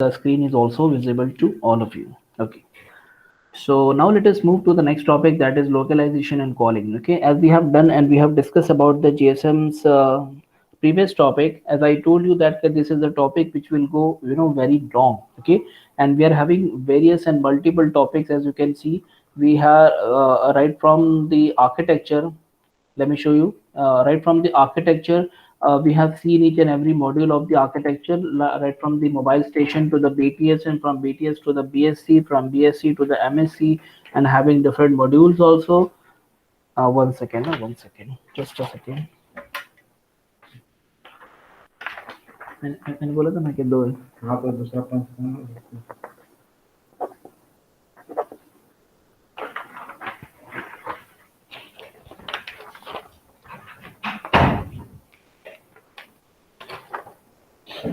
the screen is also visible to all of you. Okay. So now let us move to the next topic, that is localization and calling. Okay, as we have done and we have discussed about the GSM's previous topic, as I told you that this is a topic which will go very long. Okay, and we are having various and multiple topics. As you can see, we have right from the architecture. Let me show you. Right from the architecture, we have seen each and every module of the architecture, right from the mobile station to the BTS, and from BTS to the BSC, from BSC to the MSC, and having different modules also. One second, one second, just a second. मैंने बोला था ना कि दो है. हाँ तो दूसरा पंच.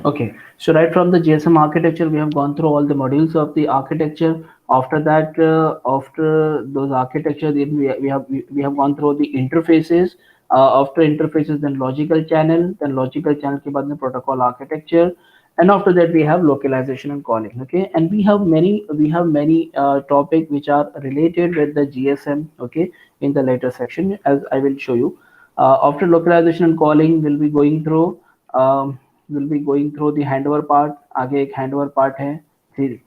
Okay, so right from the GSM architecture, we have gone through all the modules of the architecture. After that, after those architecture, then we have gone through the interfaces. After interfaces, then logical channel के बाद में protocol architecture, and after that we have localization and calling. Okay, and we have many topic which are related with the GSM. Okay, in the later section, as I will show you. After localization and calling, we'll be going through. We'll be going through the handover part. आगे एक handover part है.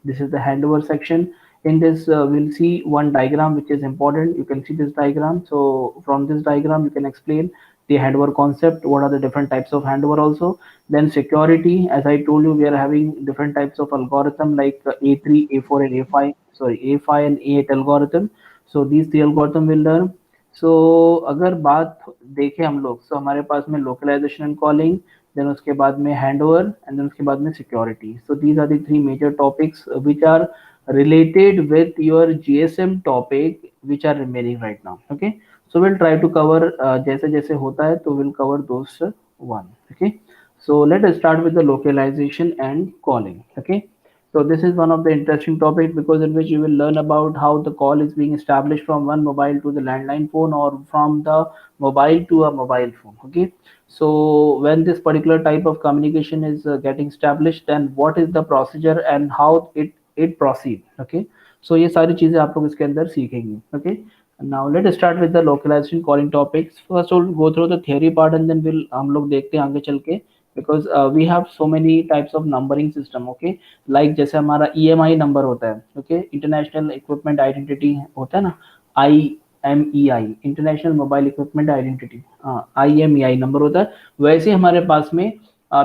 This is the handover section. In this, we'll see one diagram which is important. You can see this diagram. So from this diagram, you can explain the handover concept. What are the different types of handover also? Then security. As I told you, we are having different types of algorithm like A3, A4, and A5. Sorry, A5 and A8 algorithm. So these three algorithm will learn. So अगर बात देखें हम लोग, so हमारे पास में localization and calling, then उसके बाद में handover, and then उसके बाद में security. So these are the three major topics which are related with your GSM topic which are remaining right now. Okay, so we'll try to cover जैसे जैसे होता है तो we'll cover those one. Okay, so let us start with the localization and calling. Okay, so this is one of the interesting topic, because in which you will learn about how the call is being established from one mobile to the landline phone, or from the mobile to a mobile phone. Okay, so when this particular type of communication is getting established, then what is the procedure and how it proceed. Okay, so ये सारी चीजें आप लोग इसके अंदर सीखेंगे. Okay, now let us start with the localization calling topics. First we'll go through the theory part, and then we'll हम लोग देखते हैं आगे चल के, because we have so many types of numbering system. Okay, like जैसे हमारा EMI number होता है. Okay, इंटरनेशनल इक्विपमेंट आइडेंटिटी होता है ना, IMEI, international mobile equipment identity, IMEI number होता है. वैसे हमारे पास में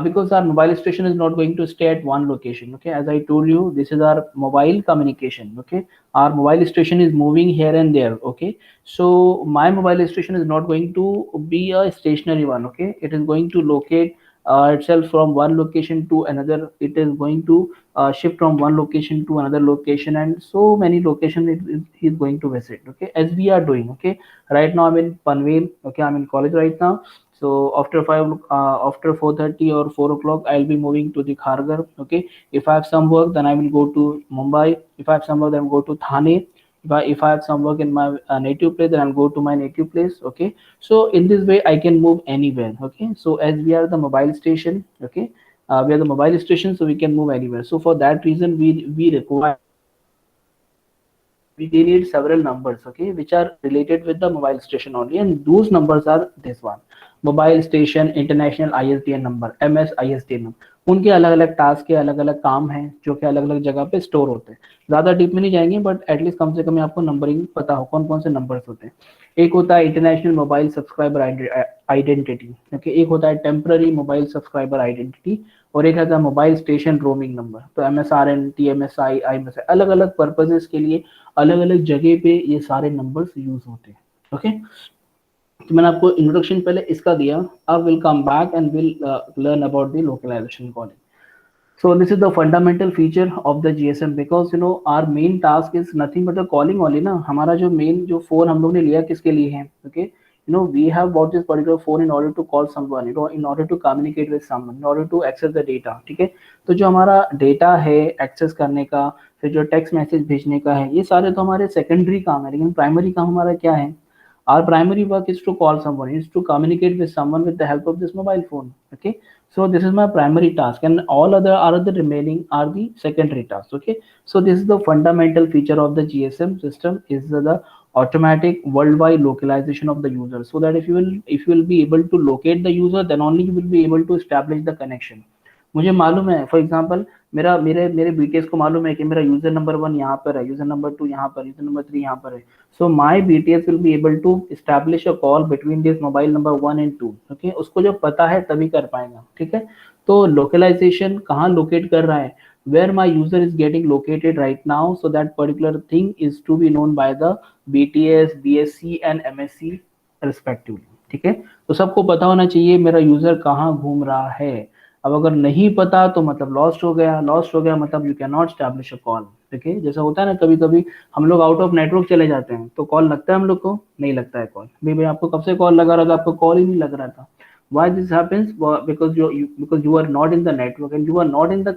because our mobile station is not going to stay at one location. Okay, as I told you, this is our mobile communication. Okay, our mobile station is moving here and there. Okay, so my mobile station is not going to be a stationary one. Okay, it is going to locate itself from one location to another. It is going to shift from one location to another location, and so many locations it is going to visit. Okay, as we are doing. Okay, right now I'm in Panvel. Okay, I'm in college right now. So after 4:30 or 4 o'clock, I'll be moving to the Kharghar. Okay, if I have some work, then I will go to Mumbai. If I have some work, then I'll go to Thane. If I have some work in my native place, then I'll go to my native place. Okay, so in this way I can move anywhere. Okay, so as we are the mobile station. Okay, we are the mobile station, so we can move anywhere. So for that reason, we require, we need several numbers. Okay, which are related with the mobile station only, and those numbers are this one: mobile station international ISDN number, MS ISDN number. उनके अलग अलग task के अलग अलग काम हैं जो कि अलग अलग जगह पे स्टोर होते हैं. ज़्यादा डीप में नहीं जाएंगे, बट एटलीस्ट कम से कम आपको नंबरिंग पता हो कौन कौन से नंबर्स होते हैं. एक होता है international mobile subscriber identity. Okay, एक होता है टेम्पररी मोबाइल सब्सक्राइबर आइडेंटिटी, और एक आता है मोबाइल स्टेशन रोमिंग नंबर. तो MSRN, TMSI, IMSI, अलग अलग पर्पजेस के लिए अलग अलग जगह पे ये सारे नंबर्स यूज होते हैं. ओके, तो मैंने आपको इंट्रोडक्शन पहले इसका दिया. अब will come back and will learn about the localisation calling. So this is the fundamental feature of the GSM, because our main task is nothing but the calling only ना. हमारा जो main जो phone हम लोग ने लिया किसके लिए है? Okay, we have bought this particular phone in order to call someone, in order to communicate with someone, in order to access the data. ठीक है, तो जो हमारा data है access करने का, फिर जो text message भेजने का है, ये सारे तो हमारे secondary काम है. लेकिन primary काम हमारा क्या है? Our primary work is to call someone, is to communicate with someone with the help of this mobile phone. Okay, So this is my primary task, and all other the remaining are the secondary tasks. Okay, so this is the fundamental feature of the GSM system, is the automatic worldwide localization of the user, so that if you will be able to locate the user, then only you will be able to establish the connection. मुझे मालूम है, for example मेरा मेरे मेरे BTS को मालूम है कि मेरा यूजर नंबर 1 यहाँ पर है, यूजर नंबर 2 यहाँ पर, यूजर नंबर 3 यहाँ पर है. So my BTS will be able to establish a call between this mobile number 1 and 2. Okay, उसको जब पता है तभी कर पाएगा. ठीक है, तो लोकेलाइजेशन कहाँ लोकेट कर रहा है, where my user is getting located right now, so that particular thing is to be known by the BTS, BSC and MSC respectively. ठीक है, तो सबको पता होना चाहिए मेरा यूजर कहाँ घूम रहा है. अब अगर नहीं पता तो मतलब लॉस्ट हो गया, लॉस्ट हो गया मतलब you can not establish a call. ठीक है, जैसा होता है ना कभी कभी हम लोग आउट ऑफ नेटवर्क चले जाते हैं तो कॉल लगता है हम लोग को, नहीं लगता है कॉल. भाई आपको कब से कॉल लगा रहा था, आपको कॉल ही नहीं लग रहा था. Why this happens? Because you are not in the network and you are not in the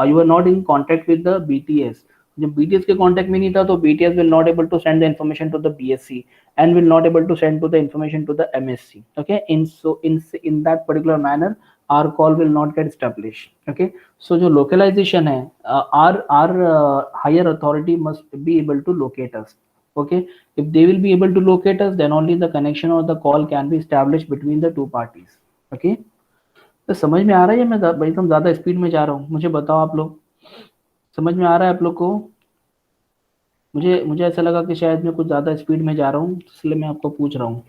you are not in contact with the BTS. जब BTS के कांटेक्ट में नहीं था तो BTS will not able to send the information to the BSC and will not able to send to the information to the MSC. Okay, in that particular manner our call will not get established. Okay, so जो localization है, our higher authority must be able to locate us. Okay, if they will be able to locate us, then only the connection or the call can be established between the two parties. Okay, तो समझ में आ रहा है, मैं भाई तुम ज्यादा speed में जा रहा हूँ, मुझे बताओ आप लोग समझ में आ रहा है आप लोग को. मुझे मुझे ऐसा लगा कि शायद मैं कुछ ज्यादा स्पीड में जा रहा हूँ, इसलिए मैं आपको पूछ रहा हूँ.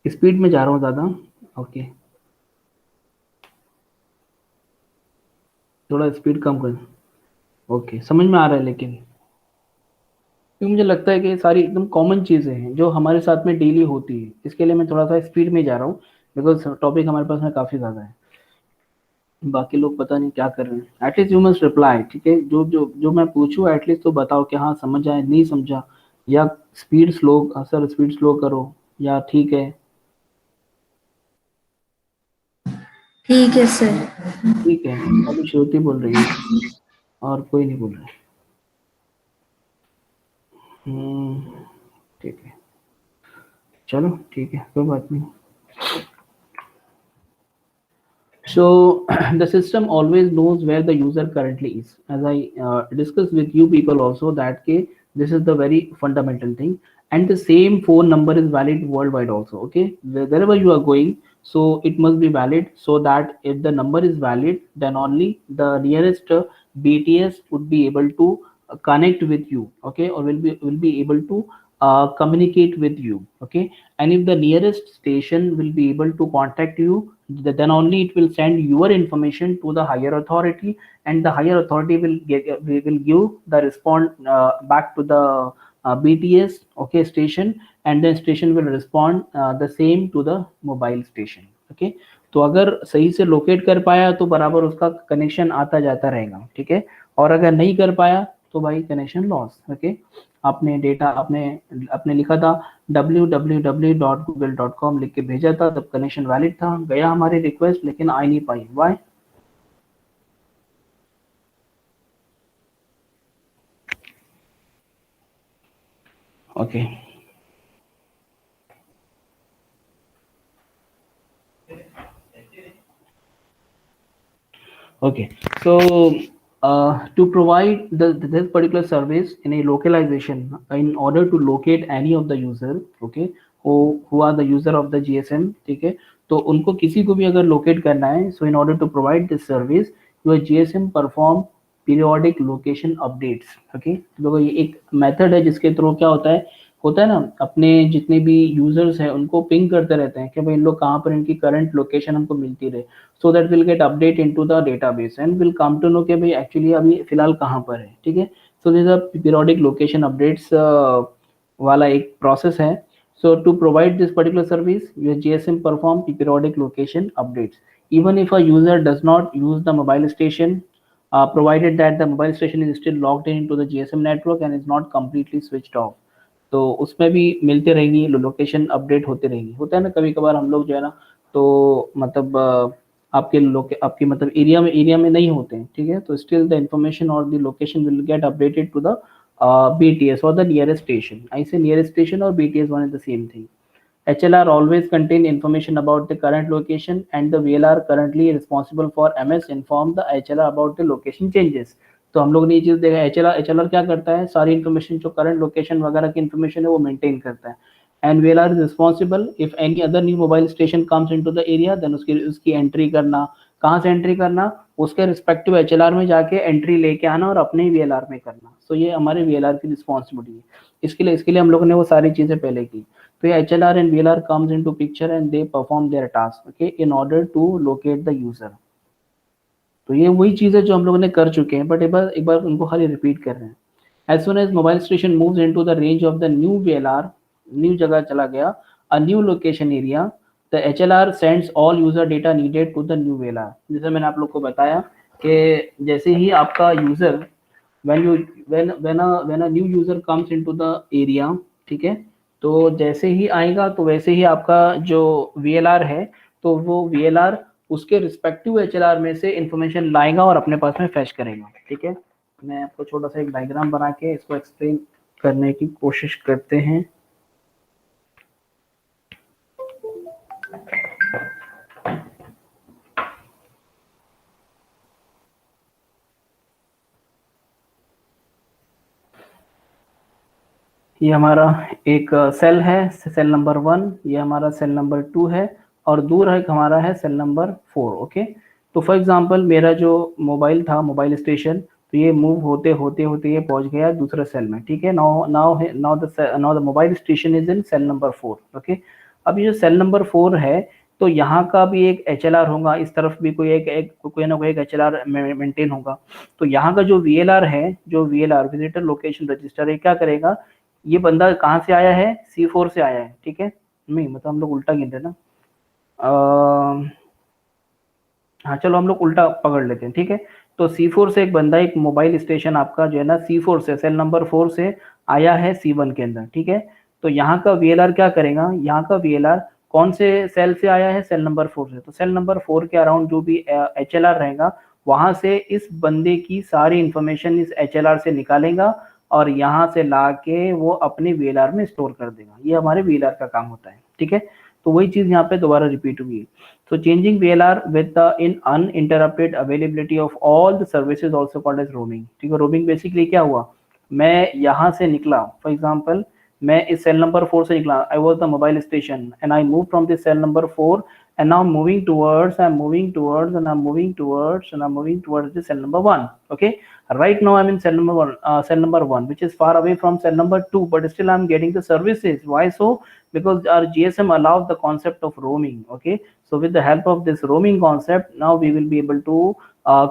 स्पीड में जा रहा हूँ ज्यादा. ओके, थोड़ा स्पीड कम कर. ओके, समझ में आ रहा है, लेकिन क्योंकि मुझे लगता है कि ये सारी एकदम कॉमन चीज़ें हैं जो हमारे साथ में डेली होती है, इसके लिए मैं थोड़ा सा स्पीड में जा रहा हूँ, बिकॉज टॉपिक हमारे पास में काफ़ी ज़्यादा है. बाकी लोग पता नहीं क्या कर रहे हैं. At least you must reply. ठीक है, जो जो जो मैं पूछूँ एटलीस्ट तो बताओ कि हाँ समझ आए, नहीं समझा, या speed slow, sir speed slow करो, या ठीक है. ठीक है सर. ठीक है, अभी श्रुति बोल रही है और कोई नहीं बोल रहा है. ठीक है, चलो ठीक है, कोई बात नहीं. So the system always knows where the user currently is. As I discussed with you people also that this is the very fundamental thing, and the same phone number is valid worldwide also. Okay, wherever you are going, so it must be valid, so that if the number is valid, then only the nearest BTS would be able to connect with you. Okay, or will be able to communicate with you. Okay, and if the nearest station will be able to contact you, then only it will send your information to the higher authority, and the higher authority will give the response back to the BTS, okay, station, and then station will respond the same to the mobile station. Okay, तो अगर सही से locate कर पाया तो बराबर उसका connection आता जाता रहेगा. ठीक है, और अगर नहीं कर पाया तो भाई कनेक्शन लॉस. ओके, आपने डेटा आपने आपने लिखा था www.google.com लिख के भेजा था, तब कनेक्शन वैलिड था, गया हमारी रिक्वेस्ट, लेकिन आ नहीं पाई. Why? Okay, okay, so to provide this particular service in a localization, in order to locate any of the user, okay, who are the user of the GSM. ठीक है, तो उनको किसी को भी अगर locate करना है, so in order to provide this service, your GSM perform periodic location updates. Okay, तो ये एक मेथड है जिसके थ्रू क्या होता है ना, अपने जितने भी यूजर्स हैं उनको पिंग करते रहते हैं कि भाई इन लोग कहाँ पर, इनकी करंट लोकेशन हमको मिलती रहे, so that will get update into the database and will come to know कि भाई actually अभी फिलहाल कहाँ पर है. ठीक है, so this is a periodic location updates वाला एक process है. So to provide this particular service, your GSM perform periodic location updates even if a user does not use the mobile station, provided that the mobile station is still logged in into the GSM network and is not completely switched off. तो उसमें भी मिलते रहेंगी, location update होते रहेंगी. होता है ना कभी कभार हम लोग जो है ना, तो मतलब आपके मतलब एरिया में नहीं होते हैं. ठीक है, तो स्टिल द इंफॉर्मेशन और the location will get updated to the BTS or the nearest station. I say nearest station or BTS, one is the same thing. HLR always contain information about the current location and the VLR currently responsible for MS inform the HLR about the location changes. तो हम लोग ने ये चीज़ देखा, H L R क्या करता है, सारी इन्फॉर्मेशन जो करंट लोकेशन वगैरह की इन्फॉर्मेशन है वो मेंटेन करता है. And we are responsible if any other new mobile station comes into the area, then उसकी एंट्री करना. कहाँ से एंट्री करना, उसके रिस्पेक्टिव एचएलआर में जाके एंट्री लेके आना और अपने वीएलआर में करना. सो ये हमारे वीएलआर की रिस्पॉन्सिबिलिटी है. इसके लिए हम लोगों ने वो सारी चीज़ें पहले की. तो ये HLR and VLR comes into picture and they perform their task, okay, in order to locate the user. तो ये वही चीज़ है जो हम लोगों ने कर चुके हैं, बट एक बार उनको खाली रिपीट कर रहे हैं. As soon as mobile station moves into the range of the new VLR, new जगह चला गया, a new location area, the HLR sends all user data needed to the new VLR. जैसे मैंने आप लोग को बताया कि जैसे ही आपका user when a new user comes into the area, ठीक है, तो जैसे ही आएगा तो वैसे ही आपका जो VLR है तो वो VLR उसके रिस्पेक्टिव HLR में से इंफॉर्मेशन लाएगा और अपने पास में फैच करेगा. ठीक है, मैं आपको छोटा सा एक डायग्राम बना के इसको एक्सप्लेन करने की कोशिश करते हैं. ये हमारा एक सेल है, सेल नंबर 1, ये हमारा सेल नंबर 2 है और दूर है हमारा है सेल नंबर 4. ओके, तो फॉर एग्जांपल मेरा जो मोबाइल था, मोबाइल स्टेशन, तो ये मूव होते होते होते ये पहुंच गया दूसरे सेल में. ठीक है, now the mobile station is in cell number 4. Okay, अब ये जो सेल नंबर 4 है तो यहाँ का भी एक एचएलआर होगा, इस तरफ भी कोई ना कोई एक एचएलआर मेंटेन होगा. तो यहाँ का जो वीएलआर है, जो वीएलआर विजिटर लोकेशन रजिस्टर, ये क्या करेगा, ये बंदा कहाँ से आया है, C4 से आया है. ठीक है, नहीं मतलब हम लोग उल्टा गिन रहे ना, हाँ चलो हम लोग उल्टा पकड़ लेते हैं. ठीक है, तो C4 से एक बंदा, एक मोबाइल स्टेशन आपका जो है ना C4 से, सेल नंबर 4 से आया है C1 के अंदर. ठीक है, तो यहाँ का VLR क्या करेगा, यहाँ का VLR कौन से सेल से आया है, सेल नंबर 4 से, तो सेल नंबर 4 के अराउंड जो भी HLR रहेगा वहां से इस बंदे की सारी इंफॉर्मेशन इस HLR से निकालेगा और यहाँ से ला के वो अपने VLR में स्टोर कर देगा. ये हमारे VLR का काम होता है. ठीक है, तो वही चीज यहाँ पे दोबारा रिपीट हुई. So changing VLR with the in uninterrupted availability of all the services also called as roaming. ठीक है, roaming basically क्या हुआ, मैं यहाँ से निकला, for example मैं इस सेल नंबर 4 से निकला, I was the mobile station and I moved from this cell number 4 and now moving towards the cell number 1. Okay, right now I'm in cell number 1 which is far away from cell number 2, but still I'm getting the services. Why so? Because our GSM allows the concept of roaming. Okay, so with the help of this roaming concept, now we will be able to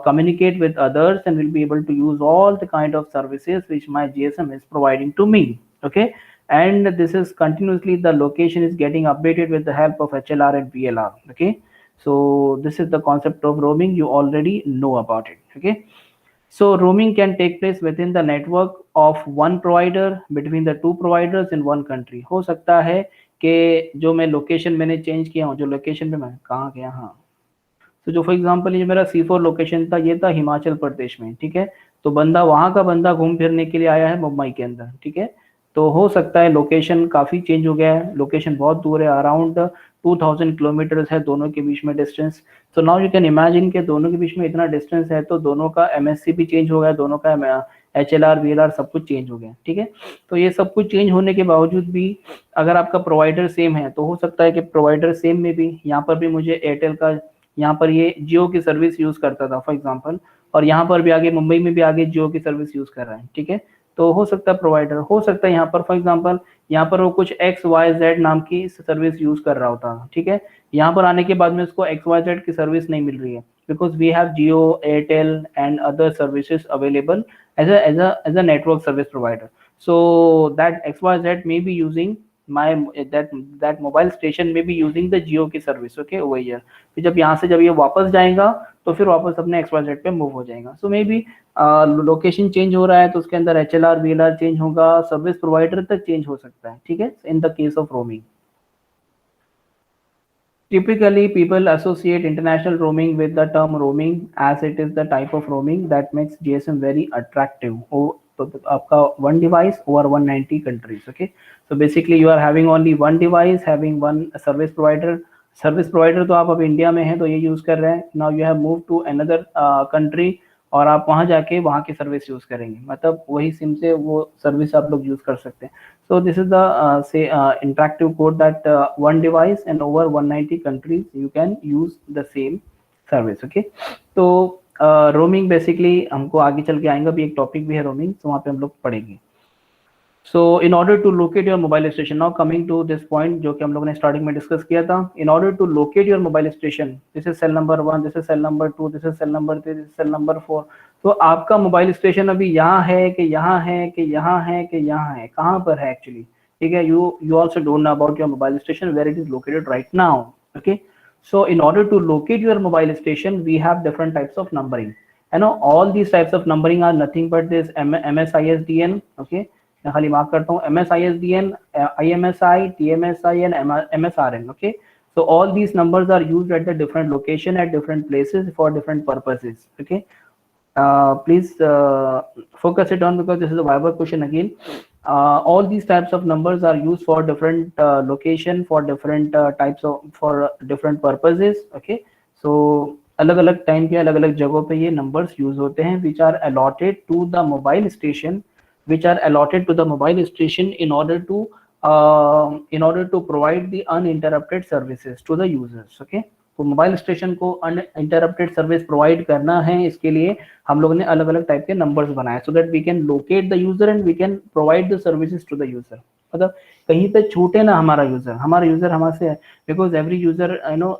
communicate with others and will be able to use all the kind of services which my GSM is providing to me. Okay, and this is continuously, the location is getting updated with the help of HLR and VLR. Okay, so this is the concept of roaming, you already know about it. Okay, so roaming can take place within the network of one provider between the two providers in one country. हो सकता है कि जो मैं location मैंने change किया हूँ, जो लोकेशन पे मैं कहाँ गया, हाँ, तो जो फॉर एग्जांपल ये मेरा C4 लोकेशन था, ये था हिमाचल प्रदेश में. ठीक है, तो बंदा वहाँ का बंदा घूम फिरने के लिए आया है मुंबई के अंदर. ठीक है, तो हो सकता है लोकेशन काफ़ी चेंज हो गया है, लोकेशन बहुत दूर है, अराउंड 2000 किलोमीटर्स है दोनों के बीच में डिस्टेंस. तो नाउ यू कैन इमेजिन के दोनों के बीच में इतना डिस्टेंस है तो दोनों का MSC भी चेंज हो गया, दोनों का HLR VLR सब कुछ चेंज हो गया. ठीक है, तो ये सब कुछ चेंज होने के बावजूद भी अगर आपका प्रोवाइडर सेम है तो हो सकता है कि प्रोवाइडर सेम में भी यहाँ पर भी मुझे एयरटेल का, यहाँ पर ये जियो की सर्विस यूज़ करता था फॉर एग्जांपल, और यहाँ पर भी आगे मुंबई में भी आगे जियो की सर्विस यूज़ कर रहा है. ठीक है, तो हो सकता है प्रोवाइडर, हो सकता है यहाँ पर फॉर एग्जांपल यहाँ पर वो कुछ XYZ नाम की सर्विस यूज़ कर रहा होता. ठीक है, यहाँ पर आने के बाद में उसको XYZ की सर्विस नहीं मिल रही है, because we have Jio, Airtel and other services available as a network service provider. So that XYZ may be using that mobile station may be using the Jio की सर्विस. Okay, over here. फिर जब यहाँ से जब ये वापस जाएगा तो फिर वापस अपने XYZ पे मूव हो जाएगा. सो मे बी लोकेशन चेंज हो रहा है तो उसके अंदर HLR VLR चेंज होगा, सर्विस प्रोवाइडर तक चेंज हो सकता है. ठीक है, in the case of roaming. Typically, people associate international roaming with the term roaming as it is the type of roaming that makes GSM very attractive तो आपका one device over 190 countries. Okay, so basically you are having only one device having one service provider. Service provider तो आप अब India में हैं तो ये use कर रहे हैं. Now you have move to another country और आप वहां जाके वहां की सर्विस यूज करेंगे, मतलब वही सिम से वो सर्विस आप लोग यूज कर सकते हैं. So this is the say interactive code that one device and over 190 countries you can use the same service. Okay, तो रोमिंग बेसिकली हमको आगे चल के आएंगे, भी एक टॉपिक भी है रोमिंग, तो वहाँ पे हम लोग पढ़ेंगे. So in order to locate your mobile station, now coming to this point जो कि हम लोगों ने स्टार्टिंग में डिस्कस किया था, in order to locate your mobile station, this is cell number 1, this is cell number 2, this is cell number 3, this is cell number 4. तो आपका मोबाइल स्टेशन अभी यहाँ है कि यहाँ है कि यहाँ है कि यहाँ है, कहाँ पर है एक्चुअली, ठीक है. you also don't know about your mobile station where it is located right now. Okay, so in order to locate your mobile station we have different types of numbering. You know, all these types of numbering are nothing but this MSISDN. Okay, मैं खाली mark करता हूँ MSISDN, IMSI, TMSI and MSRN. Okay, so all these numbers are used at the different location at different places for different purposes. Okay, please focus it on because this is a viable question again. All these types of numbers are used for different location, for different types of, for different purposes. Okay, so अलग अलग time पे अलग अलग जगहों पे ये numbers use होते हैं, which are allotted to the mobile station, which are allotted to the mobile station in order to provide the uninterrupted services to the users. Okay, तो मोबाइल स्टेशन को अनइंटरप्टेड सर्विस प्रोवाइड करना है, इसके लिए हम लोगों ने अलग अलग टाइप के नंबर्स बनाए so that we can locate the user and we can provide the services to the user. मतलब कहीं पे छूटे ना हमारा यूजर हमारे, because every user you know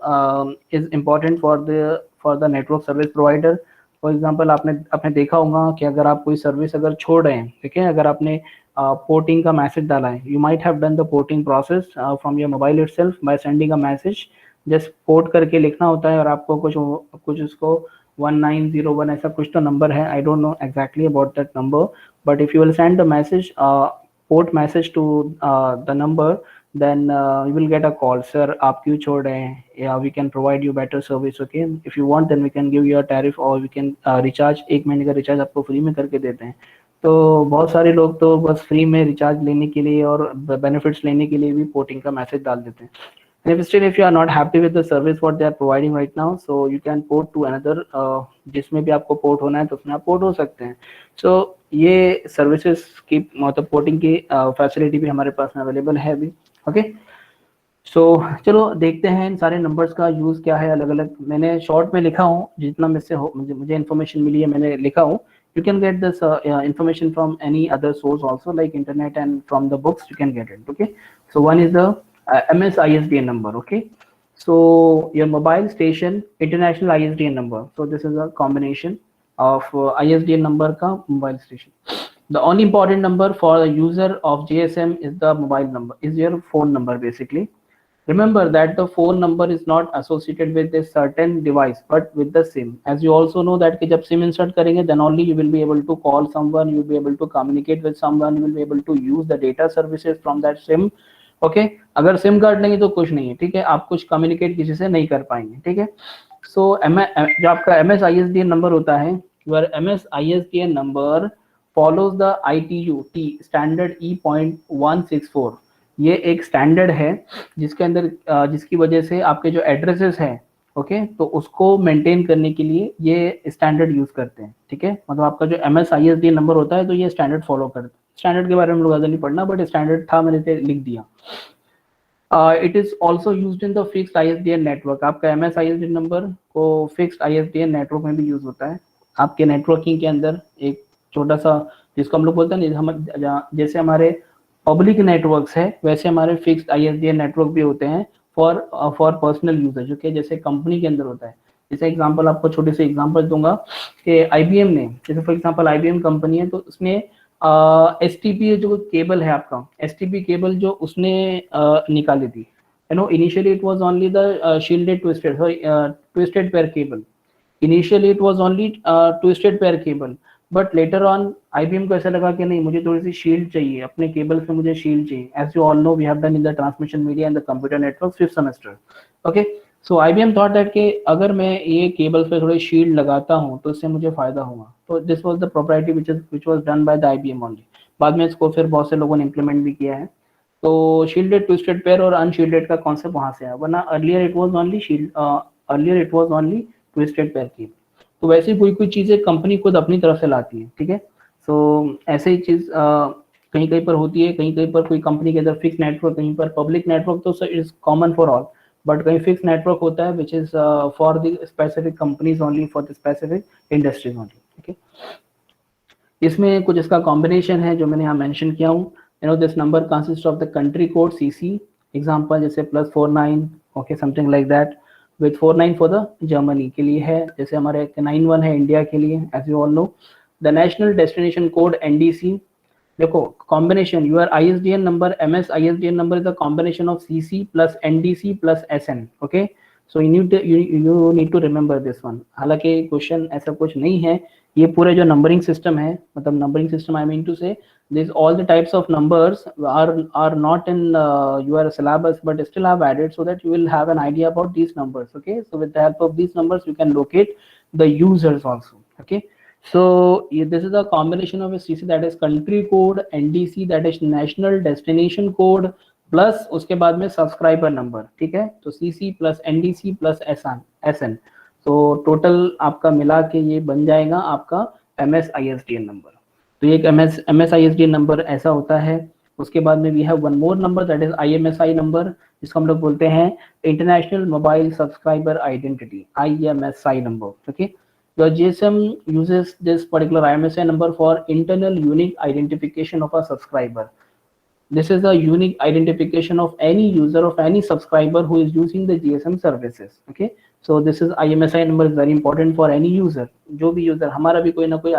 is important for the network service provider. For example आपने देखा होगा कि अगर आप कोई सर्विस अगर छोड़ रहे हैं, ठीक है, अगर आपने पोर्टिंग का मैसेज डाला है, you might have done the porting process from your mobile itself by sending a message. Just port करके लिखना होता है और आपको कुछ उसको 1901 ऐसा कुछ तो नंबर है, I don't know exactly about that number, but if you will send the message, port message to the number, then you will get a call, sir आप क्यों छोड़ रहे हैं, या we can provide you better service. Okay, if you want then we can give you a tariff or we can recharge, 1 महीने का recharge आपको free में करके देते हैं. तो बहुत सारे लोग तो बस फ्री में रिचार्ज लेने के लिए और बेनिफिट्स लेने के लिए भी पोर्टिंग का मैसेज डाल देते हैं. And if you are not happy with the service what they are providing right now, so you can port to another, जिसमें भी आपको पोर्ट होना है तो उसमें आप पोर्ट हो सकते हैं. So ये सर्विसेज की मतलब पोर्टिंग की फैसिलिटी भी हमारे पास में अवेलेबल है अभी. ओके, सो चलो देखते हैं इन सारे नंबर्स का यूज क्या है. अलग अलग मैंने शॉर्ट में लिखा हूँ, जितना मुझसे मुझे इन्फॉर्मेशन मिली है मैंने लिखा हूँ. You can get this information from any other source also like internet and from the books you can get it. Okay, so one is the MS-ISDN number. Okay, so your mobile station international ISDN number, so this is a combination of ISDN number का mobile station. The only important number for the user of GSM is the mobile number, is your phone number basically. Remember that the phone number is not associated with a certain device but with the SIM. As you also know that कि जब SIM insert करेंगे then only you will be able to call someone, you will be able to communicate with someone, you will be able to use the data services from that SIM. Okay, अगर SIM card नहीं तो कुछ नहीं है, ठीक है, आप कुछ कम्युनिकेट किसी से नहीं कर पाएंगे. ठीक है, सो जो आपका MSISDN नंबर होता है, your MSISDN number follows the ITU-T standard E.164. ये एक स्टैंडर्ड है जिसके अंदर जिसकी वजह से आपके जो एड्रेसेस हैं, ओके, तो उसको मेंटेन करने के लिए ये स्टैंडर्ड यूज करते हैं. ठीक है, मतलब आपका जो MSISDN नंबर होता है तो ये स्टैंडर्ड फॉलो करते हैं. स्टैंडर्ड के बारे में लोग ज़्यादा नहीं पढ़ना, बट स्टैंडर्ड था, मैंने लिख दिया. It is also used in the fixed ISDN network. आपका MSISDN नंबर को फिक्स्ड ISDN नेटवर्क में भी यूज होता है. आपके नेटवर्किंग के अंदर एक छोटा सा जिसको हम लोग बोलते हैं, जैसे हमारे पब्लिक नेटवर्क्स है वैसे हमारे फिक्स्ड ISDN नेटवर्क भी होते हैं फॉर पर्सनल यूजर, जो कि जैसे कंपनी के अंदर होता है. जैसे एग्जांपल आपको छोटी सी एग्जांपल दूंगा कि IBM ने, जैसे फॉर एग्जांपल IBM कंपनी है तो उसने STP जो केबल है आपका, STP केबल जो उसने निकाली थी, you know, initially it was only the shielded twisted pair cable. Initially it was only twisted pair cable, but later on IBM को ऐसा लगा कि नहीं, मुझे थोड़ी सी शील्ड चाहिए अपने केबल से, मुझे शील्ड चाहिए. As you all know we have done in the transmission media and the computer network 5th semester. Okay, so IBM thought that कि अगर मैं ये केबल्स पे थोड़ी शील्ड लगाता हूँ तो इससे मुझे फायदा होगा। तो this was the propriety which was done by the IBM only. बाद में इसको फिर बहुत से लोगों ने इम्प्लीमेंट भी किया है। तो शील्डेड ट्विस्टेड पेयर और अनशील्डेड का कॉन्सेप्ट वहां से आया, वरना earlier it was only twisted pair की। तो वैसे कोई कोई चीजें कंपनी खुद अपनी तरफ से लाती है, ठीक है। सो ऐसे ही चीज कहीं कहीं पर होती है, कहीं कहीं पर कोई कंपनी के अंदर फिक्स नेटवर्क, कहीं पर पब्लिक नेटवर्क, तो it is common for all. But कहीं फिक्स नेटवर्क होता है which is for the specific companies only, for the specific industries only, ठीक है। इसमें कुछ इसका कॉम्बिनेशन है जो मैंने यहाँ मेंशन किया हूँ। This number consist of the country code CC, example जैसे +49, okay, something like that, with 49 for the Germany के लिए है, जैसे हमारे 91 है इंडिया के लिए, as you all know. The national destination code NDC, देखो combination, your ISDN number, MS ISDN number is the combination of CC plus NDC plus SN, okay. So you need to remember this one. हालांकि question ऐसा कुछ नहीं है, ये पूरे जो numbering system है, मतलब numbering system I mean to say this all the types of numbers are not in your syllabus but still have added so that you will have an idea about these numbers, okay. So with the help of these numbers you can locate the users also, okay. So this is a combination of a CC, that is country code, NDC that is national destination code, plus उसके बाद में subscriber number, ठीक है। तो CC plus NDC plus SN, तो total आपका मिला के ये बन जाएगा आपका MS ISDN नंबर। तो ये एक MS ISDN नंबर ऐसा होता है। उसके बाद में we have one more number that is IMSI number, जिसको हम लोग बोलते हैं international mobile subscriber identity, IMSI number, okay. Your GSM uses this particular IMSI number for internal unique identification of a subscriber. This is a unique identification of any user, of any subscriber who is using the GSM services, okay. So this is IMSI number is very important for any user। जो भी user, हमारा भी कोई ना कोई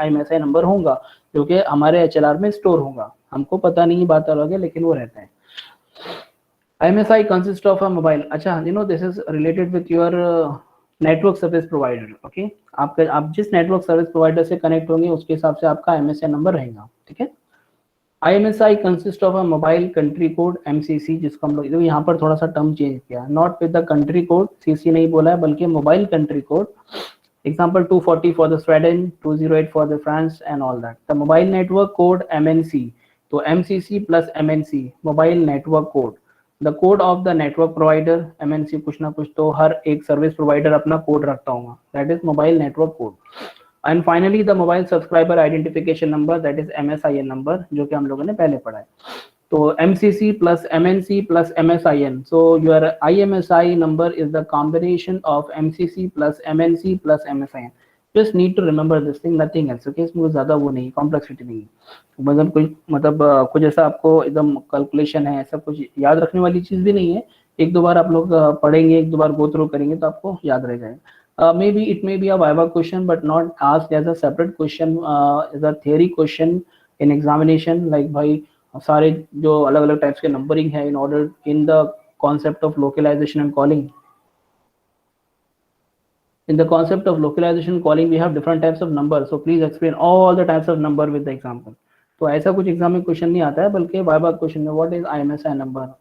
IMSI number होगा जो कि हमारे HLR में स्टोर होगा, हमको पता नहीं, बात अलग है, लेकिन वो रहता है। IMSI consists of a mobile, अच्छा this is related with your network service provider, okay. आप जिस नेटवर्क सर्विस प्रोवाइडर से कनेक्ट होंगे उसके हिसाब से आपका IMSI नंबर रहेगा, ठीक है। IMSI consist of a mobile country code MCC, जिसको हम लोग यहाँ पर थोड़ा सा टर्म चेंज किया, not with the country code, CC नहीं बोला है, बल्कि mobile country code. Example 240 for the Sweden, 208 for the France and all that. The mobile network code MNC, तो MCC plus MNC mobile network code. The code of the network provider, MNC कुछ ना कुछ तो हर एक service provider अपना code रखता होगा, that is mobile network code. And finally the mobile subscriber identification number, that is MSIN number, जो कि हम लोगों ने पहले पढ़ा है। तो MCC plus MNC plus MSIN, so your IMSI number is the combination of MCC plus MNC plus MSIN। Just need to remember this thing, nothing else, okay. इसमें ज्यादा वो नहीं, कॉम्प्लेक्सिटी नहीं है, मतलब कोई कुछ ऐसा आपको एकदम कैलकुलेशन है, ऐसा कुछ याद रखने वाली चीज भी नहीं है। एक दो बार आप लोग पढ़ेंगे, एक दो बार गो थ्रू करेंगे तो आपको याद रह जाएगा। Maybe it may be a viva question but not asked as a separate question, as a theory question in examination, like भाई सारे जो अलग अलग टाइप्स के नंबरिंग है in order in the concept of localization and calling, in the concept of localization and calling we have different types of numbers, so please explain all the types of number with the example। तो ऐसा कुछ exam में question नहीं आता है, बल्कि viva question में what is IMSI number,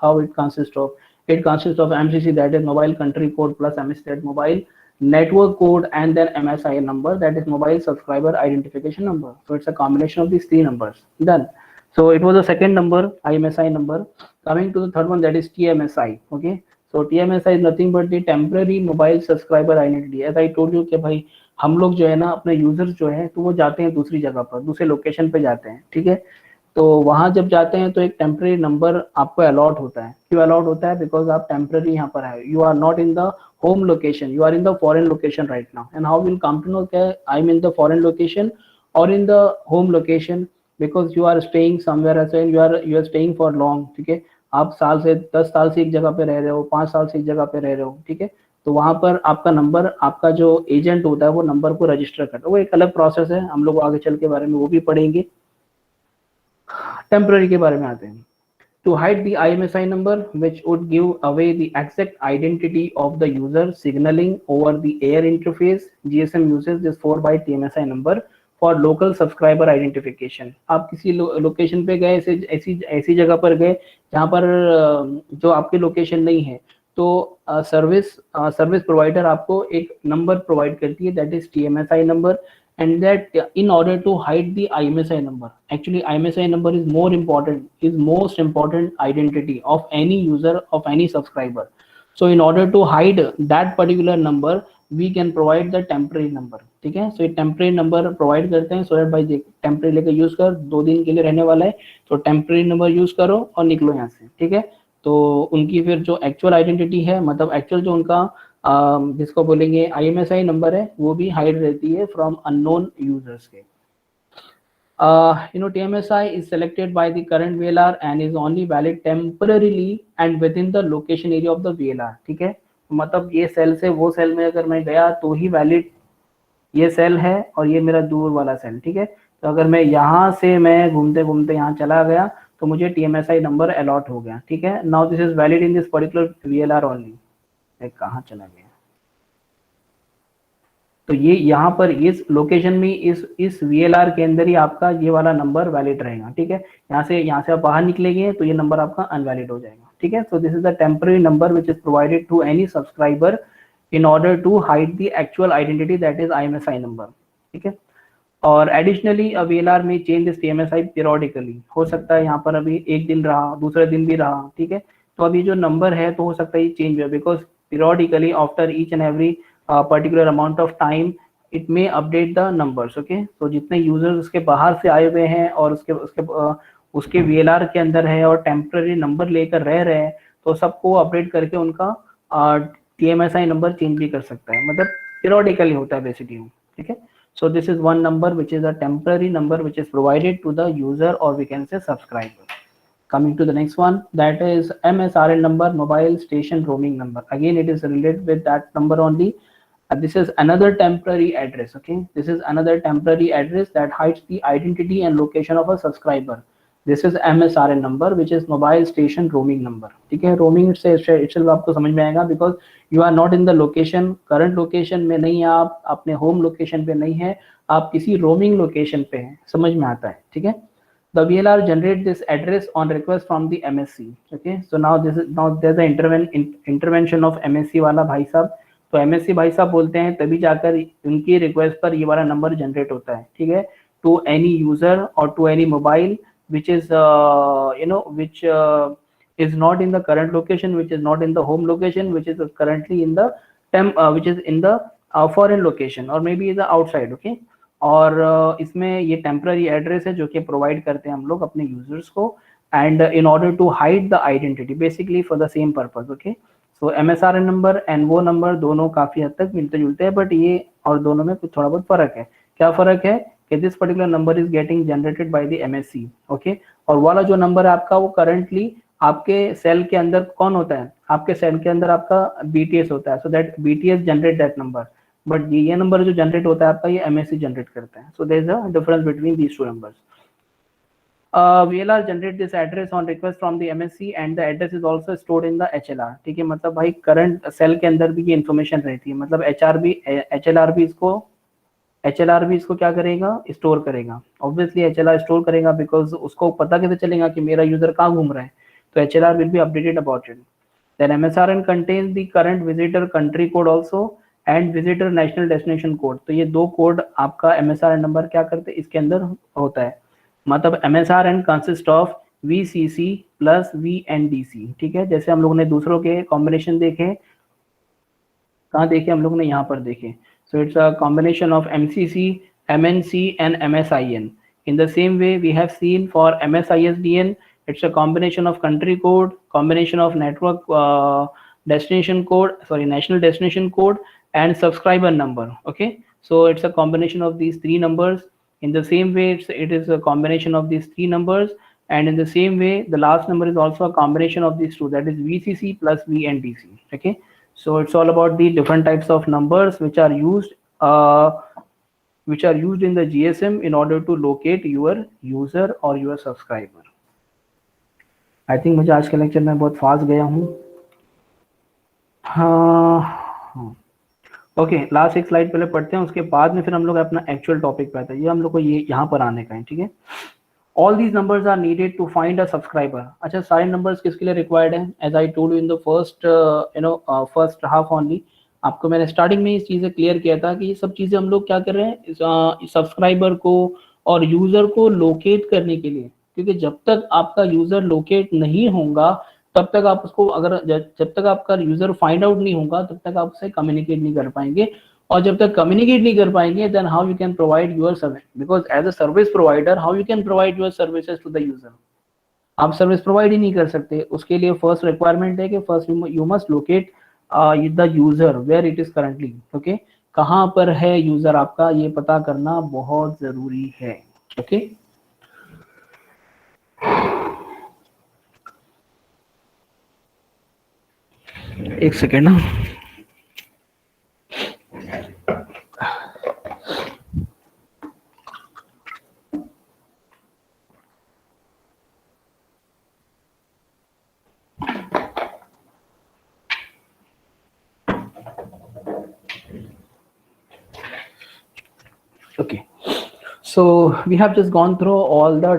how it consist of, it consists of MCC, that is mobile country code, plus MS, that mobile network code, and then MSIN number, that is mobile subscriber identification number। So it's a combination of these three numbers, done। So it was the second number, IMSI number। Coming to the third one, that is TMSI, okay। So TMSI is nothing but the temporary mobile subscriber identity। as I told you कि भाई हम लोग जो है ना, अपने users जो है तो वो जाते हैं दूसरी जगह पर, दूसरे लोकेशन पे जाते हैं, ठीक है। तो वहां जब जाते हैं तो एक टेम्पररी नंबर आपको अलॉट होता है। क्यों अलॉट होता है? बिकॉज आप टेम्पररी यहाँ पर है, you are not in the home location, you are in the foreign location right now. And how will come to know I am in the foreign location or in the home location? Because you are staying somewhere, you are staying for long, ठीक है। आप 10 साल से एक जगह पे रह रहे हो, 5 साल से एक जगह पे रह रहे हो, ठीक है। तो वहां पर आपका नंबर, आपका जो एजेंट होता है वो नंबर को रजिस्टर करता है, वो एक अलग प्रोसेस है, हम लोग आगे चल के बारे में वो भी पढ़ेंगे। टेम्पररी के बारे में आते हैं। To hide the IMSI number, which would give away the exact identity of the user signaling over the air interface, GSM uses this 4-byte TMSI number for local subscriber identification। आप किसी location पे गए, ऐसी जगह पर गए जहाँ पर जो आपकी लोकेशन नहीं है, तो सर्विस प्रोवाइडर आपको एक नंबर प्रोवाइड करती है, that is TMSI number, and that in order to hide the IMSI number, actually IMSI number is most important identity of any user, of any subscriber. So in order to hide that particular number, we can provide the temporary number. ठीक है, so ये temporary number provide करते हैं, so that भाई temporary लेके use कर, 2 दिन के लिए रहने वाला है, तो temporary number use करो और निकलो यहाँ से, ठीक है। तो उनकी फिर जो एक्चुअल आइडेंटिटी है, मतलब एक्चुअल जो उनका जिसको बोलेंगे IMSI नंबर है, वो भी हाइड रहती है फ्रॉम अननोन यूजर्स के। TMSI is selected by the current VLR and is only valid temporarily and within the location area of the VLR, ठीक है। मतलब ये सेल से वो सेल में अगर मैं गया तो ही वैलिड ये सेल है, और ये मेरा दूर वाला सेल, ठीक है। तो अगर मैं यहाँ से मैं घूमते घूमते यहाँ चला गया तो मुझे TMSI नंबर अलॉट हो गया, ठीक है। Now this is valid in this particular VLR only. कहाँ चला गया, तो ये यहाँ पर इस लोकेशन में इस VLR के अंदर ही आपका ये वाला नंबर वैलिड रहेगा, ठीक है। यहाँ से आप बाहर निकलेंगे तो ये नंबर आपका अनवैलिड हो जाएगा, ठीक है। So this is the temporary number which is provided to any subscriber in order to hide the actual identity, that is IMSI number, ठीक है। और एडिशनली VLR में चेंज दिस TMSI पीरियोडिकली, हो सकता है यहाँ पर अभी एक दिन रहा, दूसरे दिन भी रहा, ठीक है। तो अभी जो नंबर है तो हो सकता है ये चेंज हो, because periodically after each and every particular amount of time it may update the numbers, okay. तो जितने यूजर्स उसके बाहर से आए हुए हैं और उसके VLR के अंदर है और टेम्पररी नंबर लेकर रह रहे हैं, तो सबको अपडेट करके उनका TMSI नंबर चेंज भी कर सकता है, मतलब पीरियोडिकली होता है बेसिकली, ठीक है। So this is one number which is a temporary number which is provided to the user, or we can say subscriber. Coming to the next one, that is MSRN number, mobile station roaming number. Again, it is related with that number only. This is another temporary address, okay. This is another temporary address that hides the identity and location of a subscriber. This is MSRN number which is mobile station roaming number, ठीक है। roaming से itself आपको समझ में आएगा, because you are not in the location, current location में नहीं है, आप अपने home location पे नहीं है, आप किसी roaming location पे हैं, समझ में आता है, ठीक है। The VLR generate this address on request from the MSC, okay. So now there's the intervention of MSC वाला भाई साहब। तो MSC भाई साहब बोलते हैं तभी जाकर उनकी रिक्वेस्ट पर ये वाला नंबर जनरेट होता है, ठीक है। टू एनी यूजर और to any mobile which is which is not in the current location, which is not in the home location, which is currently in the which is in the foreign location or maybe the outside, okay। और इसमें ये temporary address है जो कि provide करते हैं हम लोग अपने यूजर्स को, and in order to hide the identity, basically for the same purpose, okay. So MSRN number and वो नंबर दोनों काफी हद तक मिलते जुलते हैं, बट ये और दोनों में कुछ थोड़ा बहुत फर्क है। क्या फर्क है कि this particular number is getting generated by the MSC, okay. और वाला जो नंबर है आपका वो करंटली आपके सेल के अंदर कौन होता है, आपके सेल के अंदर आपका BTS होता है, so that BTS generate that number, but ये नंबर जो जनरेट होता है आपका ये MSC जनरेट करता है। So there is a difference between these two numbers. VLR generate this address on request from the MSC and the address is also stored in the HLR, ठीक है। मतलब भाई करंट सेल के अंदर भी ये इन्फॉर्मेशन रहती है, मतलब HLR भी इसको क्या करेगा, स्टोर करेगा। ऑब्वियसली HLR स्टोर करेगा, बिकॉज उसको पता कैसे चलेगा कि मेरा यूजर कहाँ घूम रहा है, तो HLR will be updated about it. Then MSRN contains the current visitor country code also and visitor national destination code. तो ये दो कोड आपका MSRN नंबर क्या करते हैं, इसके अंदर होता है। मतलब MSRN consist of VCC plus VNDC, ठीक है। जैसे हम लोगों ने दूसरों के कॉम्बिनेशन देखे, कहाँ देखे हम लोगों ने, यहाँ पर देखे। So it's a combination of MCC, MNC and MSIN. In the same way, we have seen for MSISDN, it's a combination of country code, combination of network destination code, sorry, national destination code and subscriber number, okay. So it's a combination of these three numbers. In the same way, it is a combination of these three numbers, and in the same way, the last number is also a combination of these two, that is VCC plus VNDC, okay. So it's all about the different types of numbers which are used in the GSM in order to locate your user or your subscriber. I think मुझे आज के lecture में बहुत fast गया हूँ। हाँ, okay, last एक slide पहले पढ़ते हैं, उसके बाद में फिर हम लोग अपना एक्चुअल टॉपिक पे आते हैं। ये हम लोग को ये यहाँ पर आने का है, ठीक है। All these numbers are needed to find a subscriber. अच्छा, सारे numbers किसके लिए required हैं? As I told you in the first first half only, आपको मैंने स्टार्टिंग में इस चीज़ें क्लियर किया था कि ये सब चीज़ें हम लोग क्या कर रहे हैं, सब्सक्राइबर को और यूज़र को लोकेट करने के लिए, क्योंकि जब तक आपका यूज़र लोकेट नहीं होगा तब तक आप उसको, अगर जब तक आपका यूज़र फाइंड आउट नहीं होगा तब तक आप उससे कम्युनिकेट नहीं कर पाएंगे, और जब तक कम्युनिकेट नहीं कर पाएंगे then how you can provide your service, because as a service provider how you can provide your services to the user. आप सर्विस प्रोवाइड ही नहीं कर सकते। उसके लिए फर्स्ट रिक्वायरमेंट है कि first you must locate the user where it is currently. Okay, कहाँ पर है यूजर आपका, ये पता करना बहुत जरूरी है। ओके, एक सेकेंड ना। Okay, so we have just gone through all the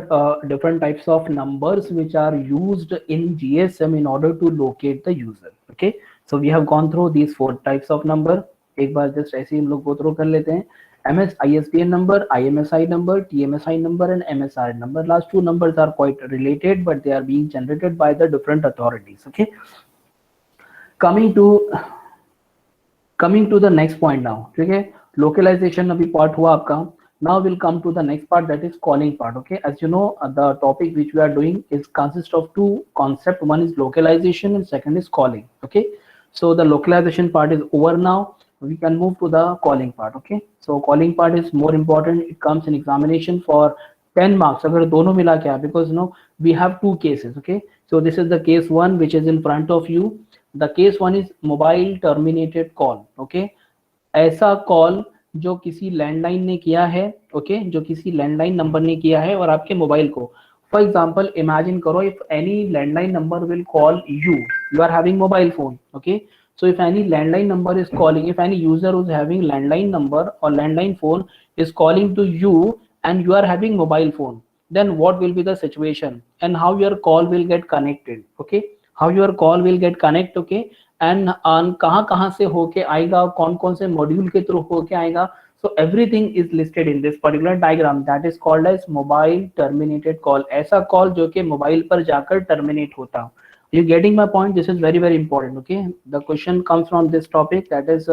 different types of numbers which are used in GSM in order to locate the user. Okay, so we have gone through these 4 types of number. एक बार just ऐसे ही हम लोग go through कर लेते हैं। MS ISBN number, IMSI number, TMSI number and MSR number. Last 2 numbers are quite related but they are being generated by the different authorities. Okay, coming to the next point now. ठीक है, localization अभी part हुआ आपका। Now we'll come to the next part, that is calling part. Okay, as you know, the topic which we are doing is consists of 2 concepts. One is localization and second is calling. Okay, so the localization part is over now. We can move to the calling part. Okay, so calling part is more important. It comes in examination for 10 marks अगर दोनों मिला के, because you know we have 2 cases. Okay, so this is the case 1 which is in front of you. The case 1 is mobile terminated call. Okay, ऐसा call जो किसी landline ने किया है। ओके, जो किसी लैंडलाइन नंबर ने किया है और आपके मोबाइल को। फॉर एग्जांपल इमेजिन करो, if any landline number will call you are having mobile phone. Okay, so if any landline number is calling, if any user who's having landline number or landline phone is calling to you and you are having mobile phone, then what will be the situation and how your call will get connected? Okay, how your call will get connect? Okay, and कहाँ से होके आएगा, कौन कौन से module के through होके आएगा। So everything is listed in this particular diagram, that is called as mobile terminated call. ऐसा कॉल जो कि मोबाइल पर जाकर टर्मिनेट होता। You getting my point? This is very very important. Okay, the question comes from this topic, that is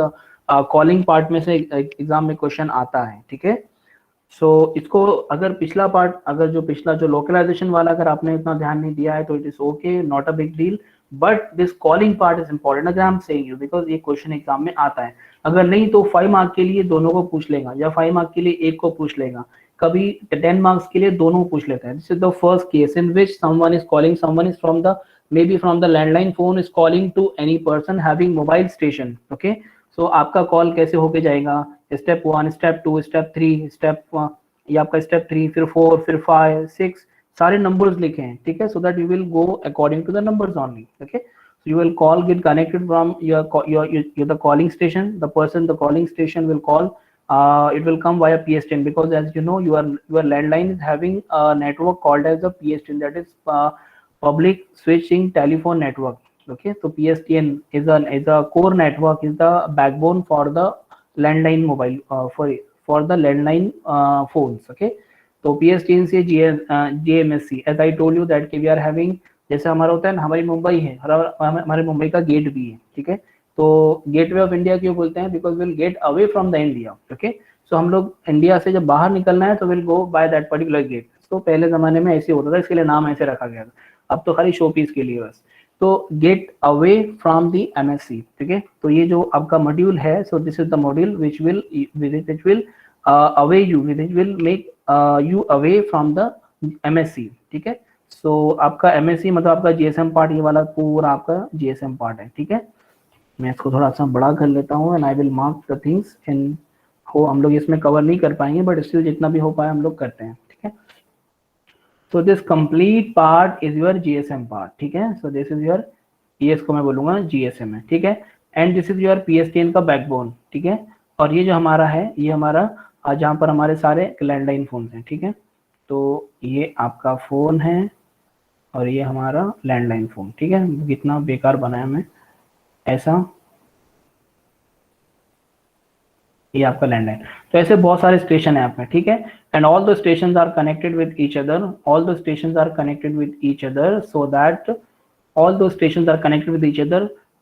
calling part में से exam में question आता है। ठीक है, सो इसको अगर पिछला पार्ट, अगर जो पिछला जो लोकलाइजेशन वाला अगर आपने इतना ध्यान नहीं दिया है तो it is okay, not a big deal, but this calling part is important. अगर हम सेइंग यू, बिकॉज ये क्वेश्चन एग्जाम में आता है। अगर नहीं तो 5 मार्क के लिए दोनों को पूछ लेगा, या 5 मार्क के लिए एक को पूछ लेगा, कभी 10 मार्क्स के लिए दोनों पूछ लेता है। This is the first case in which someone is calling, someone is from the maybe from the landline phone is calling to any person having mobile station. Okay, so आपका कॉल कैसे होके जाएगा? स्टेप 1, स्टेप 2, स्टेप 3, स्टेप ये आपका step 3, फिर 4, फिर 5, 6, सारे numbers लिखे हैं। ठीक है, so that you will go according to the numbers only. Okay, so you will call get connected from your the calling station. The person, the calling station will call. It will come via PSTN, because as you know your landline is having a network called as a PSTN, that is public switching telephone network. Okay, so PSTN is a core network, is the backbone for the landline mobile for the landline phones. Okay, तो PSTN से GMSC, as I told you that we are having, जैसे हमारा होता है ना, हमारी मुंबई है, हमारे मुंबई का गेट भी है। ठीक है, तो गेटवे ऑफ इंडिया क्यों बोलते हैं? Because will get away from the India. Okay, so हम लोग इंडिया से जब बाहर निकलना है तो will go by that particular gate. तो पहले जमाने में ऐसे होता था, इसके लिए नाम ऐसे रखा गया था, अब तो खाली शोपीस के लिए बस। तो gate away from the MSC। ठीक है, तो ये जो आपका मॉड्यूल है, so this is the module which will away you, which will make you away from the MSC। ठीक है, सो आपका MSC मतलब आपका GSM पार्ट, ये वाला पूरा आपका GSM पार्ट है। ठीक है, मैं इसको थोड़ा सा बड़ा कर लेता हूँ and I will mark the things in, हो हम लोग इसमें कवर नहीं कर पाएंगे बट स्टिल जितना भी हो पाए हम लोग करते हैं। ठीक है, so this complete part is your GSM part. ठीक है, so this is your, ये इसको मैं बोलूंगा GSM है। ठीक है, and this is your PSTN का बैकबोन। ठीक है, और ये जो हमारा है, ये हमारा जहाँ पर हमारे सारे लैंडलाइन फोन हैं। ठीक है, तो ये आपका फ़ोन है और ये हमारा लैंडलाइन फ़ोन, ठीक है। कितना बेकार बनाया मैं ऐसा, ये आपका लैंडलाइन। तो ऐसे बहुत सारे स्टेशन है आप में, ठीक है। And all the station are connected with each other, all the station are connected with each other, so that all those stations are connected with each other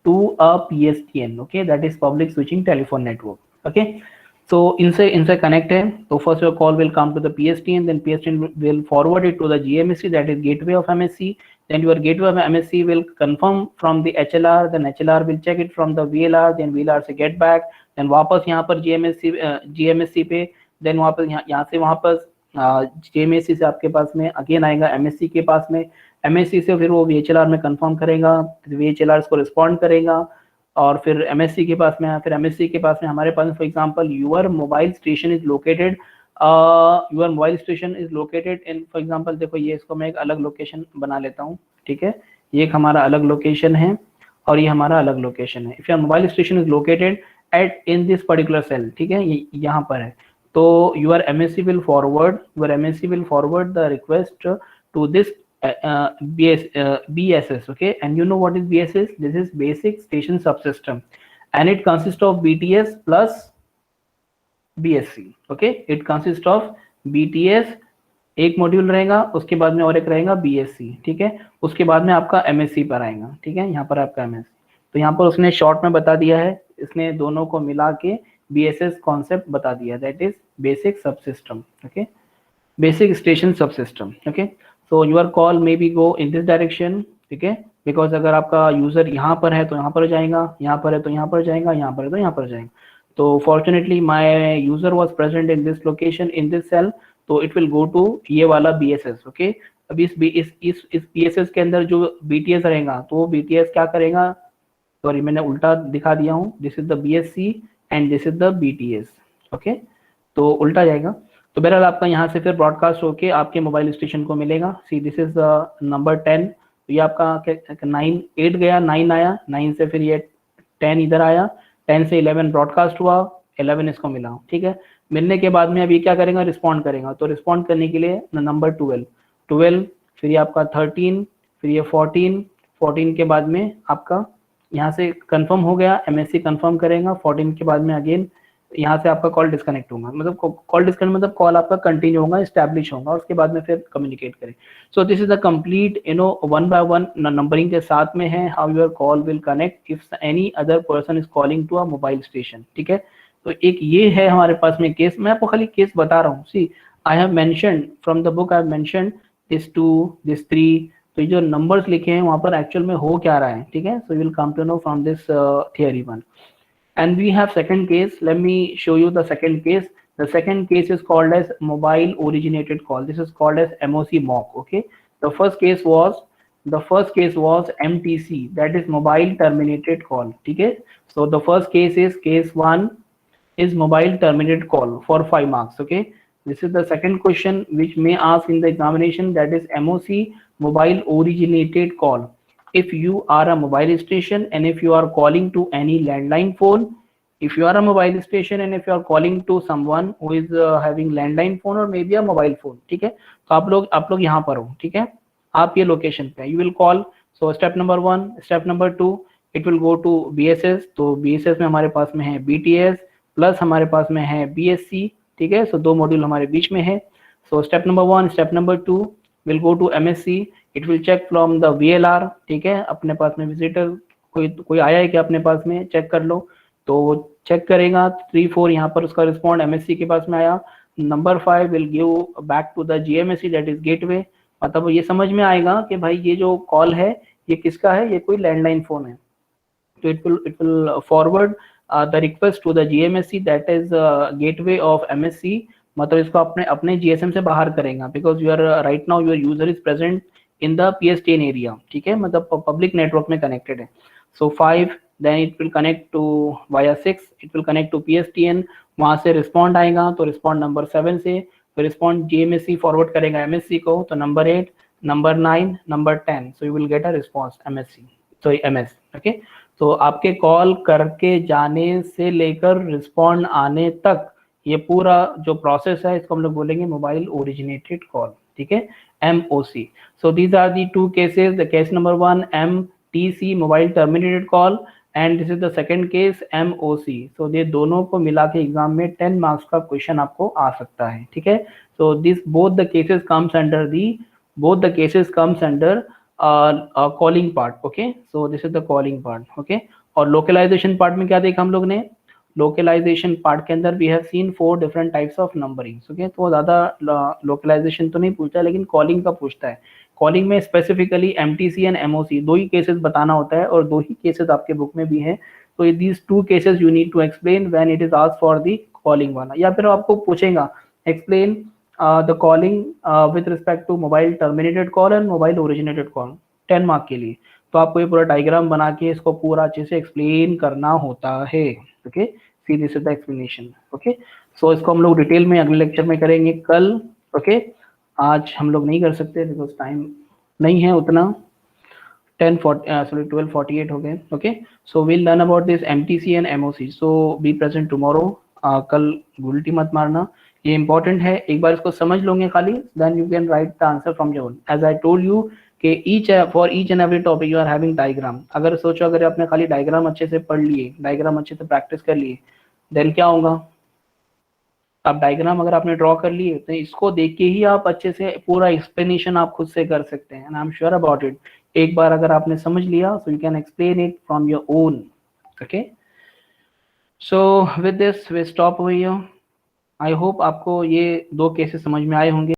to a PSTN, okay, that is public switching telephone network, okay। So इनसे connect है, तो first your call will come to the PSTN, then PSTN will forward it to the GMSC, that is gateway of MSC, then your gateway of MSC will confirm from the HLR, then HLR will check it from the VLR, then VLR से get back, then वापस यहाँ पर GMSC पे, then वापस यहाँ से वापस GMSC से आपके पास में अगेन आएगा MSC के पास में, MSC से फिर वो VHLR में कंफर्म करेगा, VHLR इसको रिस्पॉन्ड करेगा, और फिर MSC के पास में, फिर MSC के पास में हमारे पास for example your mobile station is located, your mobile station is located in, for example देखो ये इसको मैं एक अलग लोकेशन बना लेता हूँ, ठीक है। ये एक हमारा अलग लोकेशन है और ये हमारा अलग लोकेशन है। If your mobile station is located at in this particular cell, ठीक है, ये यहाँ पर है, तो your MSC will forward the request to this BSS, okay, and you know what is BSS? This is basic station subsystem, and it consists of BTS plus BSC, okay, it consists of BTS एक module रहेगा, उसके बाद में और एक रहेगा BSC, ठीक है, उसके बाद में आपका MSC पर आएगा, ठीक है, यहाँ पर आपका MSC। तो यहाँ पर उसने शॉर्ट में बता दिया है, इसने दोनों को मिला के BSS कॉन्सेप्ट बता दिया, that is basic subsystem, okay, basic station subsystem, okay. So your call may be go in this direction, ठीक है, बिकॉज अगर आपका यूजर यहाँ पर है तो यहाँ पर जाएगा, यहाँ पर है तो यहाँ पर जाएगा, यहाँ पर है तो यहाँ पर जाएगा। तो fortunately my user was present in this location in this cell, तो इट विल गो टू ये वाला BSS, ओके। अब इस BSS के अंदर जो BTS रहेगा, तो वो BTS क्या करेगा, सॉरी मैंने उल्टा दिखा दिया हूँ, this is the BSC and this is the BTS, okay, तो उल्टा जाएगा। तो बहरहाल आपका यहाँ से फिर ब्रॉडकास्ट होके आपके मोबाइल स्टेशन को मिलेगा। सी दिस इज नंबर 10, तो ये आपका 8 गया, 9 आया, 9 से फिर ये 10 इधर आया, 10 से 11 ब्रॉडकास्ट हुआ, 11 इसको मिला, ठीक है। मिलने के बाद में अब ये क्या करेगा, रिस्पॉन्ड करेगा। तो रिस्पॉन्ड करने के लिए नंबर 12, फिर ये आपका 13, फिर ये 14 के बाद में आपका यहाँ से कंफर्म हो गया, MSC कंफर्म करेगा, 14 के बाद में अगेन यहाँ से आपका कॉल डिस्कनेक्ट होगा, मतलब कॉल डिस्कनेक्ट मतलब कॉल आपका कंटिन्यू होगा, एस्टैब्लिश होगा, और उसके बाद में फिर कम्युनिकेट करें। So this is the complete one by one numbering के साथ में है, how your call will connect if any other person is calling to a mobile station, ठीक है। तो एक ये है हमारे पास में केस, मैं आपको खाली केस बता रहा हूँ। See I have mentioned from the book, I have mentioned this 2 this 3, तो जो नंबर्स लिखे हैं वहां पर एक्चुअल में हो क्या रहा है, ठीक है। So you will come to know from this theory 1। And we have second case. Let me show you the second case. The second case is called as mobile originated call. This is called as MOC mock, okay. The first case was MTC, that is mobile terminated call, okay. So the first case is case 1 is mobile terminated call for 5 marks, okay. This is the second question which may ask in the examination, that is MOC mobile originated call. If you are a mobile station and if you are calling to any landline phone, if you are a mobile station and if you are calling to someone who is having landline phone or maybe a mobile phone, ठीक है, तो आप लोग यहाँ पर हो, ठीक है, आप ये लोकेशन पे, you will call। So step number 1, step number 2, it will go to BSS। तो BSS में हमारे पास में है BTS प्लस हमारे पास में है BSC, ठीक है। सो दो मॉड्यूल हमारे बीच में है। So step number 1, step number 2 will go to MSC, it will check from the VLR, ठीक है। अपने पास में विजिटर कोई आया है क्या अपने पास में, चेक कर लो, तो वो चेक करेगा। 3, 4 यहाँ पर उसका रिस्पॉन्ड MSC के पास में आया। Number 5 will give back to the GMSC, that is gateway. मतलब ये समझ में आएगा कि भाई ये जो कॉल है ये किसका है, ये कोई लैंडलाइन फोन है। तो it will forward the request to the GMSC, that is gateway of MSC। मतलब इसको अपने GSM से बाहर करेगा, because you are right now your user is present in the PSTN area, ठीक है, मतलब पब्लिक नेटवर्क में कनेक्टेड है। So 5 then it will connect to via 6, it will connect to PSTN, वहां से रिस्पॉन्ड आएगा, तो रिस्पॉन्ड नंबर 7 से फिर रिस्पॉन्ड GMSC फॉरवर्ड करेगा MSC को, तो number 8, number 9, number 10, so you will get a response MS, okay. तो आपके कॉल करके जाने से लेकर रिस्पॉन्ड आने तक ये पूरा जो प्रोसेस है इसको हम लोग बोलेंगे मोबाइल ओरिजिनेटेड कॉल, ठीक है, MOC. So these are the two cases. The case number 1 MTC mobile terminated call and this is the second case MOC. सो ये दोनों को मिला के एग्जाम में 10 मार्क्स का क्वेश्चन आपको आ सकता है, ठीक है. So this both the cases comes under the calling part. Okay, so this is the calling part. Okay, और लोकलाइजेशन पार्ट में क्या देखा हम लोग ने? लोकलाइजेशन पार्ट के अंदर we have seen 4 different types of numbering. Okay, तो ज़्यादा लोकलाइजेशन तो नहीं पूछता लेकिन कॉलिंग का पूछता है. कॉलिंग में स्पेसिफिकली MTC एंड MOC दो ही केसेस बताना होता है और दो ही केसेस आपके बुक में भी हैं. तो these two cases you need to explain when it is asked for the calling वाला, या फिर आपको पूछेगा explain the calling with respect to mobile terminated call and mobile originated call 10 mark के लिए. तो आपको ये पूरा डायग्राम बना के इसको पूरा अच्छे से एक्सप्लेन करना होता है. Okay, see this is the explanation. Okay, so इसको हम लोग डिटेल में अगले लेक्चर में करेंगे कल. ओके, आज हम लोग नहीं कर सकते बिकॉज टाइम नहीं है उतना. 12:48 हो गए. Okay, so we'll learn about this MTC and MOC. So be present tomorrow. कल उल्टी मत मारना, ये इंपॉर्टेंट है. एक बार इसको समझ लोगे खाली, then you can write the answer from your own. As I told you कि for each and every topic you are having diagram. अगर सोचो अगर आपने खाली डायग्राम अच्छे से पढ़ लिए, डायग्राम अच्छे से प्रैक्टिस कर लिए, देन क्या होगा? अब डायग्राम अगर आपने ड्रॉ कर लिए तो इसको देख के ही आप अच्छे से पूरा एक्सप्लेनेशन आप खुद से कर सकते हैं. And I am sure about it. एक बार अगर आपने समझ लिया so you can explain it from your own. Okay, so with this we stop over here. I hope आपको ये दो केसेस समझ में आए होंगे.